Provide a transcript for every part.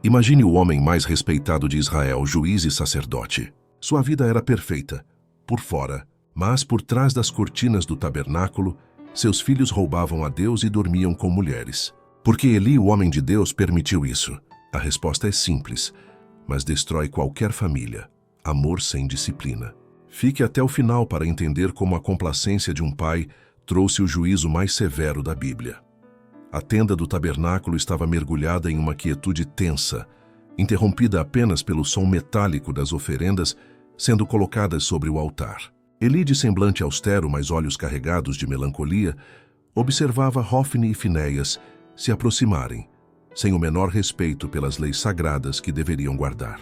Imagine o homem mais respeitado de Israel, juiz e sacerdote. Sua vida era perfeita, por fora, mas por trás das cortinas do tabernáculo, seus filhos roubavam a Deus e dormiam com mulheres. Por que Eli, o homem de Deus, permitiu isso? A resposta é simples, mas destrói qualquer família. Amor sem disciplina. Fique até o final para entender como a complacência de um pai trouxe o juízo mais severo da Bíblia. A tenda do tabernáculo estava mergulhada em uma quietude tensa, interrompida apenas pelo som metálico das oferendas sendo colocadas sobre o altar. Eli, de semblante austero, mas olhos carregados de melancolia, observava Hofni e Finéias se aproximarem, sem o menor respeito pelas leis sagradas que deveriam guardar.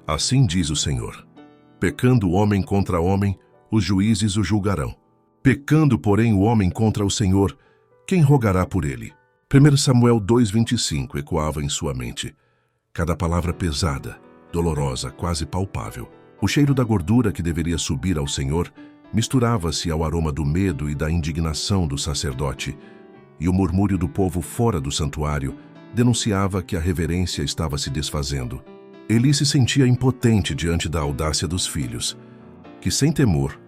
Assim diz o Senhor: pecando homem contra homem, os juízes o julgarão. Pecando, porém, o homem contra o Senhor, quem rogará por ele? 1 Samuel 2,25 ecoava em sua mente. Cada palavra pesada, dolorosa, quase palpável. O cheiro da gordura que deveria subir ao Senhor misturava-se ao aroma do medo e da indignação do sacerdote, e o murmúrio do povo fora do santuário denunciava que a reverência estava se desfazendo. Eli se sentia impotente diante da audácia dos filhos, que sem temor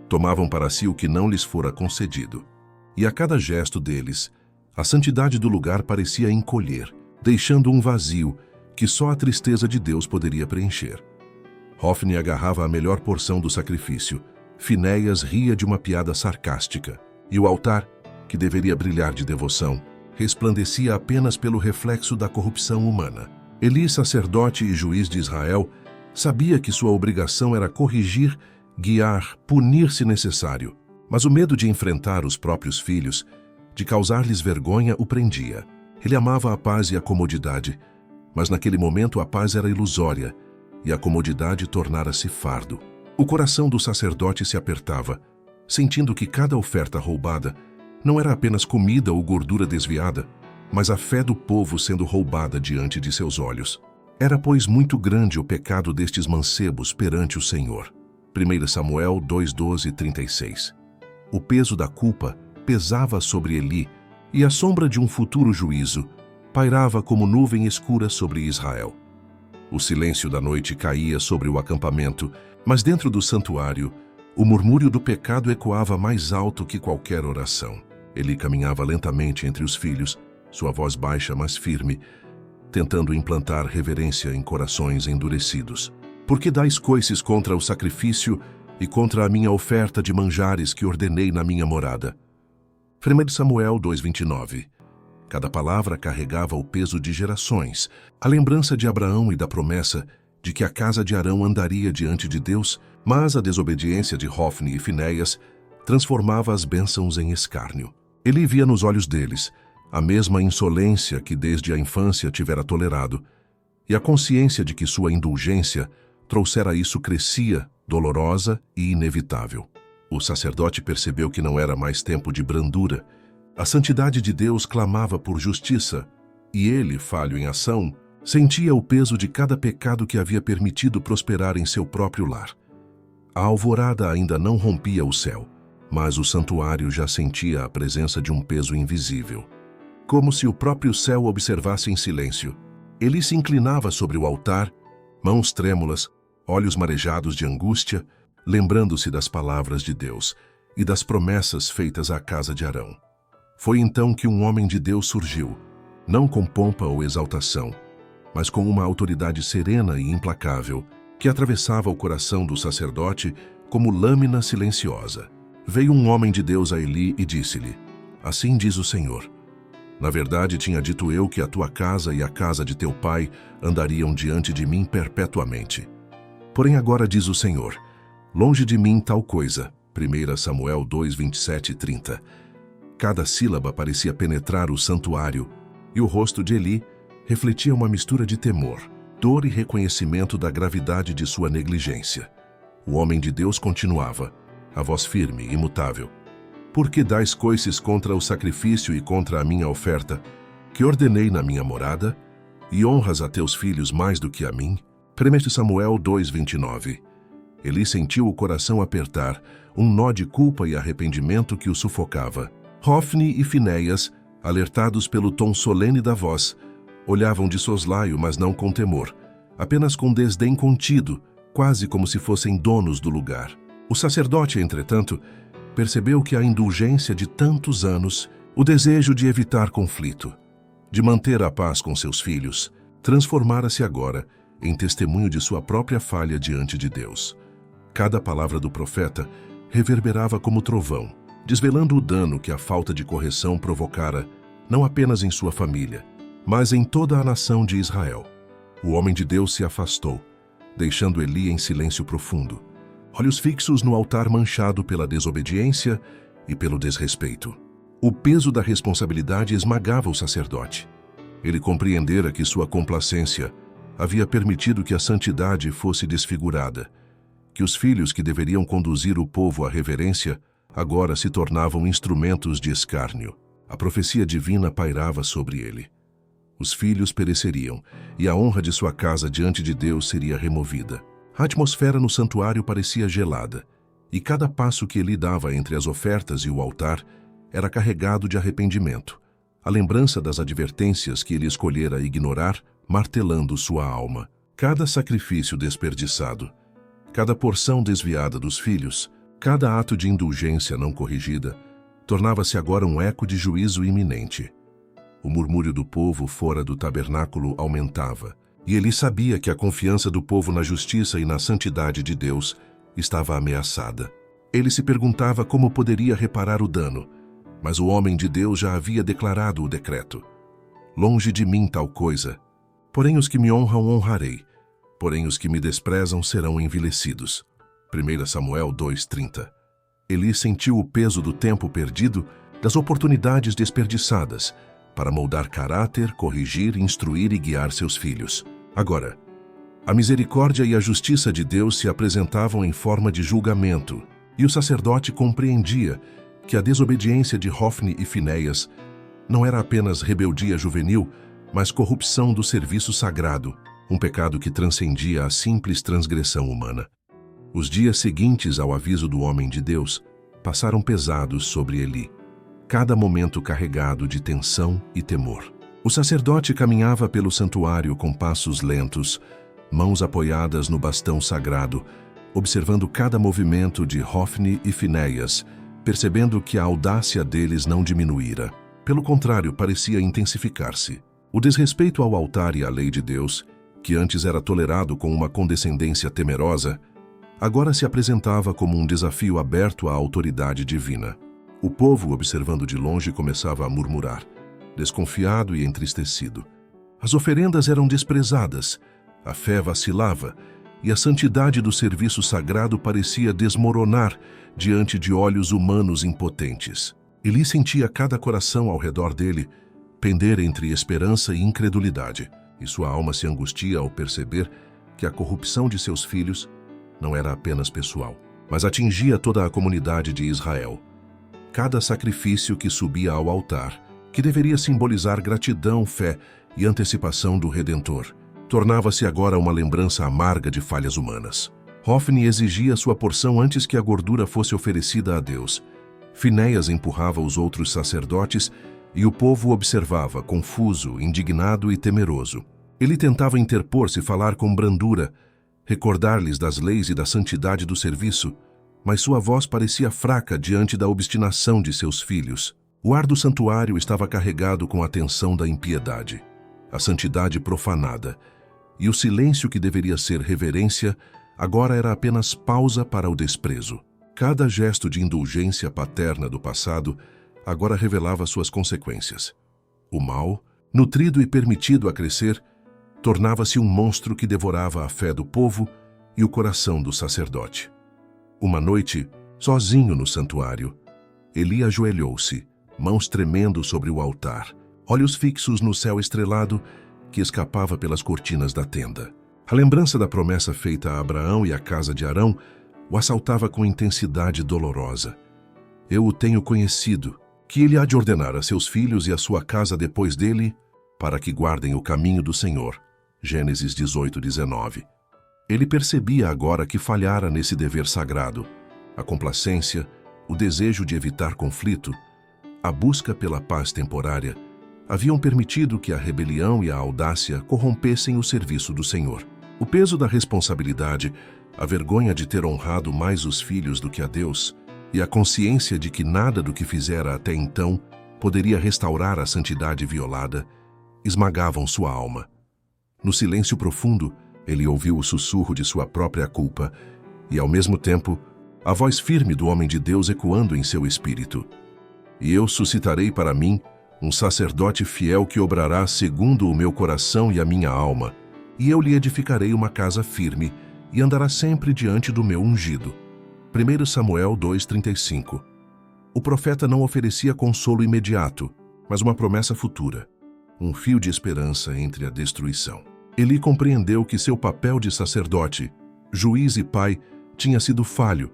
tomavam para si o que não lhes fora concedido. E a cada gesto deles, a santidade do lugar parecia encolher, deixando um vazio que só a tristeza de Deus poderia preencher. Hofni agarrava a melhor porção do sacrifício, Finéias ria de uma piada sarcástica, e o altar, que deveria brilhar de devoção, resplandecia apenas pelo reflexo da corrupção humana. Eli, sacerdote e juiz de Israel, sabia que sua obrigação era corrigir, guiar, punir se necessário, mas o medo de enfrentar os próprios filhos, de causar-lhes vergonha, o prendia. Ele amava a paz e a comodidade, mas naquele momento a paz era ilusória e a comodidade tornara-se fardo. O coração do sacerdote se apertava, sentindo que cada oferta roubada não era apenas comida ou gordura desviada, mas a fé do povo sendo roubada diante de seus olhos. Era, pois, muito grande o pecado destes mancebos perante o Senhor. 1 Samuel 2:12-36. O peso da culpa pesava sobre Eli, e a sombra de um futuro juízo pairava como nuvem escura sobre Israel. O silêncio da noite caía sobre o acampamento, mas dentro do santuário, o murmúrio do pecado ecoava mais alto que qualquer oração. Eli caminhava lentamente entre os filhos, sua voz baixa, mas firme, tentando implantar reverência em corações endurecidos. Por que dais coices contra o sacrifício e contra a minha oferta de manjares que ordenei na minha morada? 1 Samuel 2:29. Cada palavra carregava o peso de gerações, a lembrança de Abraão e da promessa de que a casa de Arão andaria diante de Deus, mas a desobediência de Hofni e Finéias transformava as bênçãos em escárnio. Ele via nos olhos deles a mesma insolência que desde a infância tivera tolerado, e a consciência de que sua indulgência trouxera isso crescia, dolorosa e inevitável. O sacerdote percebeu que não era mais tempo de brandura. A santidade de Deus clamava por justiça, e ele, falho em ação, sentia o peso de cada pecado que havia permitido prosperar em seu próprio lar. A alvorada ainda não rompia o céu, mas o santuário já sentia a presença de um peso invisível. Como se o próprio céu observasse em silêncio. Ele se inclinava sobre o altar, mãos trêmulas, olhos marejados de angústia, lembrando-se das palavras de Deus e das promessas feitas à casa de Arão. Foi então que um homem de Deus surgiu, não com pompa ou exaltação, mas com uma autoridade serena e implacável, que atravessava o coração do sacerdote como lâmina silenciosa. Veio um homem de Deus a Eli e disse-lhe: assim diz o Senhor, na verdade tinha dito eu que a tua casa e a casa de teu pai andariam diante de mim perpetuamente. Porém agora diz o Senhor, longe de mim tal coisa. 1 Samuel 2:27-30. Cada sílaba parecia penetrar o santuário, e o rosto de Eli refletia uma mistura de temor, dor e reconhecimento da gravidade de sua negligência. O homem de Deus continuava, a voz firme e imutável: por que dais coices contra o sacrifício e contra a minha oferta, que ordenei na minha morada, e honras a teus filhos mais do que a mim? 1 Samuel 2:29. Eli sentiu o coração apertar, um nó de culpa e arrependimento que o sufocava. Hofni e Finéias, alertados pelo tom solene da voz, Olhavam de soslaio, mas não com temor, apenas com desdém contido, quase como se fossem donos do lugar. O sacerdote, entretanto, percebeu que a indulgência de tantos anos, o desejo de evitar conflito, de manter a paz com seus filhos, transformara-se agora em testemunho de sua própria falha diante de Deus. Cada palavra do profeta reverberava como trovão, desvelando o dano que a falta de correção provocara, não apenas em sua família, mas em toda a nação de Israel. O homem de Deus se afastou, deixando Eli em silêncio profundo, olhos fixos no altar manchado pela desobediência e pelo desrespeito. O peso da responsabilidade esmagava o sacerdote. Ele compreendera que sua complacência havia permitido que a santidade fosse desfigurada, que os filhos que deveriam conduzir o povo à reverência agora se tornavam instrumentos de escárnio. A profecia divina pairava sobre ele. Os filhos pereceriam, e a honra de sua casa diante de Deus seria removida. A atmosfera no santuário parecia gelada, e cada passo que ele dava entre as ofertas e o altar era carregado de arrependimento, a lembrança das advertências que ele escolhera ignorar, martelando sua alma. Cada sacrifício desperdiçado, cada porção desviada dos filhos, cada ato de indulgência não corrigida, tornava-se agora um eco de juízo iminente. O murmúrio do povo fora do tabernáculo aumentava, e ele sabia que a confiança do povo na justiça e na santidade de Deus estava ameaçada. Ele se perguntava como poderia reparar o dano, mas o homem de Deus já havia declarado o decreto. Longe de mim tal coisa, porém os que me honram honrarei, porém os que me desprezam serão envilecidos. 1 Samuel 2:30. Eli sentiu o peso do tempo perdido, das oportunidades desperdiçadas, para moldar caráter, corrigir, instruir e guiar seus filhos. Agora, a misericórdia e a justiça de Deus se apresentavam em forma de julgamento, e o sacerdote compreendia que a desobediência de Hofni e Finéias não era apenas rebeldia juvenil, mas corrupção do serviço sagrado, um pecado que transcendia a simples transgressão humana. Os dias seguintes ao aviso do homem de Deus passaram pesados sobre Eli, cada momento carregado de tensão e temor. O sacerdote caminhava pelo santuário com passos lentos, mãos apoiadas no bastão sagrado, observando cada movimento de Hofni e Finéias, percebendo que a audácia deles não diminuíra. Pelo contrário, parecia intensificar-se. O desrespeito ao altar e à lei de Deus, que antes era tolerado com uma condescendência temerosa, agora se apresentava como um desafio aberto à autoridade divina. O povo, observando de longe, começava a murmurar, desconfiado e entristecido. As oferendas eram desprezadas, a fé vacilava, e a santidade do serviço sagrado parecia desmoronar diante de olhos humanos impotentes. Eli sentia cada coração ao redor dele pender entre esperança e incredulidade, e sua alma se angustia ao perceber que a corrupção de seus filhos não era apenas pessoal, mas atingia toda a comunidade de Israel. Cada sacrifício que subia ao altar, que deveria simbolizar gratidão, fé e antecipação do Redentor, tornava-se agora uma lembrança amarga de falhas humanas. Hofni exigia sua porção antes que a gordura fosse oferecida a Deus. Finéias empurrava os outros sacerdotes e o povo observava, confuso, indignado e temeroso. Ele tentava interpor-se, falar com brandura, recordar-lhes das leis e da santidade do serviço, mas sua voz parecia fraca diante da obstinação de seus filhos. O ar do santuário estava carregado com a tensão da impiedade, a santidade profanada, e o silêncio que deveria ser reverência agora era apenas pausa para o desprezo. Cada gesto de indulgência paterna do passado agora revelava suas consequências. O mal, nutrido e permitido a crescer, tornava-se um monstro que devorava a fé do povo e o coração do sacerdote. Uma noite, sozinho no santuário, Eli ajoelhou-se, mãos tremendo sobre o altar, olhos fixos no céu estrelado que escapava pelas cortinas da tenda. A lembrança da promessa feita a Abraão e à casa de Arão o assaltava com intensidade dolorosa. Eu o tenho conhecido, que ele há de ordenar a seus filhos e a sua casa depois dele, para que guardem o caminho do Senhor. Gênesis 18:19. Ele percebia agora que falhara nesse dever sagrado. A complacência, o desejo de evitar conflito, a busca pela paz temporária, haviam permitido que a rebelião e a audácia corrompessem o serviço do Senhor. O peso da responsabilidade, a vergonha de ter honrado mais os filhos do que a Deus, e a consciência de que nada do que fizera até então poderia restaurar a santidade violada, esmagavam sua alma. No silêncio profundo, ele ouviu o sussurro de sua própria culpa e, ao mesmo tempo, a voz firme do homem de Deus ecoando em seu espírito. E eu suscitarei para mim um sacerdote fiel que obrará segundo o meu coração e a minha alma, e eu lhe edificarei uma casa firme e andará sempre diante do meu ungido. 1 Samuel 2,35. O profeta não oferecia consolo imediato, mas uma promessa futura, um fio de esperança entre a destruição. Eli compreendeu que seu papel de sacerdote, juiz e pai tinha sido falho,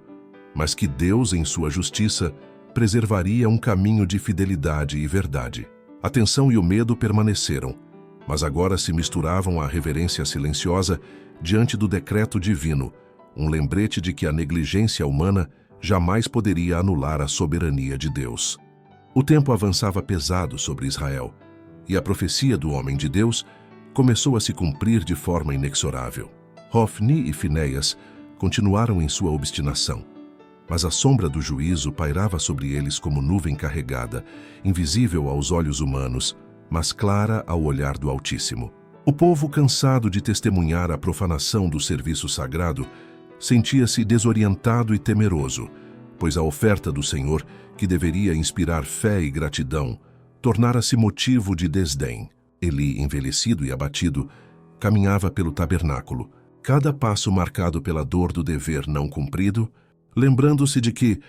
mas que Deus, em sua justiça, preservaria um caminho de fidelidade e verdade. A tensão e o medo permaneceram, mas agora se misturavam à reverência silenciosa diante do decreto divino, um lembrete de que a negligência humana jamais poderia anular a soberania de Deus. O tempo avançava pesado sobre Israel, e a profecia do homem de Deus começou a se cumprir de forma inexorável. Hofni e Finéias continuaram em sua obstinação, mas a sombra do juízo pairava sobre eles como nuvem carregada, invisível aos olhos humanos, mas clara ao olhar do Altíssimo. O povo, cansado de testemunhar a profanação do serviço sagrado, sentia-se desorientado e temeroso, pois a oferta do Senhor, que deveria inspirar fé e gratidão, tornara-se motivo de desdém. Eli, envelhecido e abatido, caminhava pelo tabernáculo, cada passo marcado pela dor do dever não cumprido, lembrando-se de que,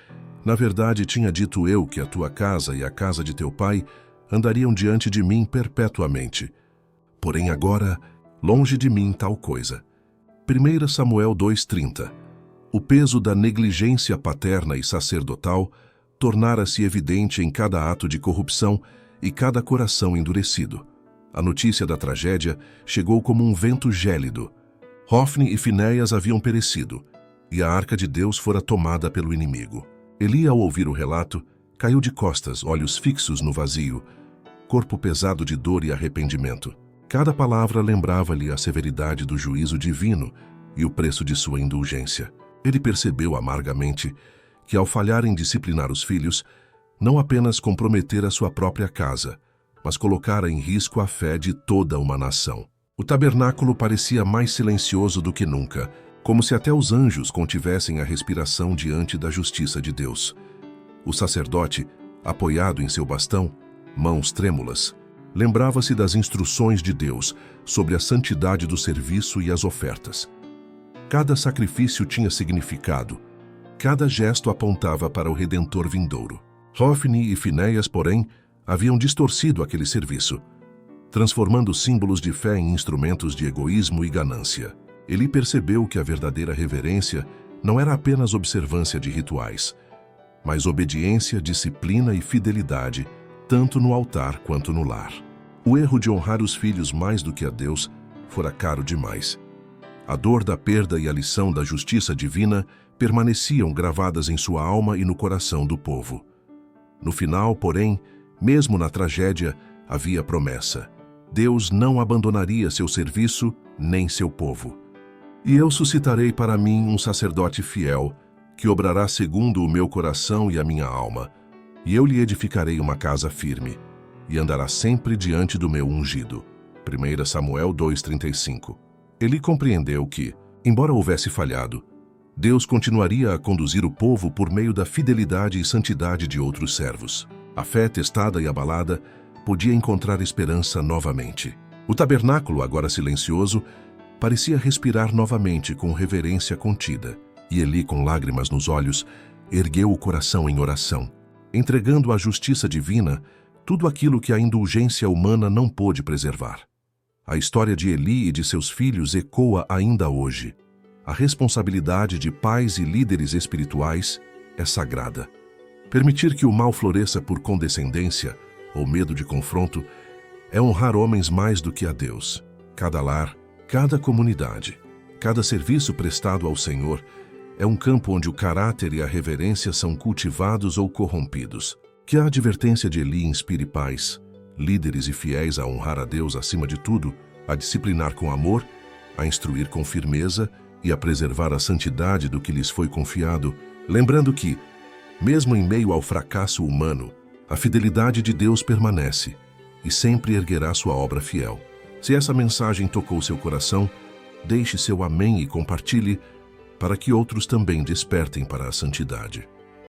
na verdade, tinha dito eu que a tua casa e a casa de teu pai andariam diante de mim perpetuamente. Porém agora, longe de mim tal coisa. 1 Samuel 2,30. O peso da negligência paterna e sacerdotal tornara-se evidente em cada ato de corrupção e cada coração endurecido. A notícia da tragédia chegou como um vento gélido. Hofni e Finéias haviam perecido, e a arca de Deus fora tomada pelo inimigo. Eli, ao ouvir o relato, caiu de costas, olhos fixos no vazio, corpo pesado de dor e arrependimento. Cada palavra lembrava-lhe a severidade do juízo divino e o preço de sua indulgência. Ele percebeu amargamente que, ao falhar em disciplinar os filhos, não apenas comprometera sua própria casa, mas colocara em risco a fé de toda uma nação. O tabernáculo parecia mais silencioso do que nunca, como se até os anjos contivessem a respiração diante da justiça de Deus. O sacerdote, apoiado em seu bastão, mãos trêmulas, lembrava-se das instruções de Deus sobre a santidade do serviço e as ofertas. Cada sacrifício tinha significado, cada gesto apontava para o Redentor vindouro. Hofni e Finéias, porém, haviam distorcido aquele serviço, transformando símbolos de fé em instrumentos de egoísmo e ganância. Ele percebeu que a verdadeira reverência não era apenas observância de rituais, mas obediência, disciplina e fidelidade, tanto no altar quanto no lar. O erro de honrar os filhos mais do que a Deus fora caro demais. A dor da perda e a lição da justiça divina permaneciam gravadas em sua alma e no coração do povo. No final, porém, mesmo na tragédia, havia promessa. Deus não abandonaria seu serviço nem seu povo. E eu suscitarei para mim um sacerdote fiel, que obrará segundo o meu coração e a minha alma, e eu lhe edificarei uma casa firme, e andará sempre diante do meu ungido. 1 Samuel 2,35. Ele compreendeu que, embora houvesse falhado, Deus continuaria a conduzir o povo por meio da fidelidade e santidade de outros servos. A fé testada e abalada podia encontrar esperança novamente. O tabernáculo, agora silencioso, parecia respirar novamente com reverência contida, e Eli, com lágrimas nos olhos, ergueu o coração em oração, entregando à justiça divina tudo aquilo que a indulgência humana não pôde preservar. A história de Eli e de seus filhos ecoa ainda hoje. A responsabilidade de pais e líderes espirituais é sagrada. Permitir que o mal floresça por condescendência ou medo de confronto é honrar homens mais do que a Deus. Cada lar, cada comunidade, cada serviço prestado ao Senhor é um campo onde o caráter e a reverência são cultivados ou corrompidos. Que a advertência de Eli inspire pais, líderes e fiéis a honrar a Deus acima de tudo, a disciplinar com amor, a instruir com firmeza e a preservar a santidade do que lhes foi confiado, lembrando que, mesmo em meio ao fracasso humano, a fidelidade de Deus permanece e sempre erguerá sua obra fiel. Se essa mensagem tocou seu coração, deixe seu amém e compartilhe para que outros também despertem para a santidade.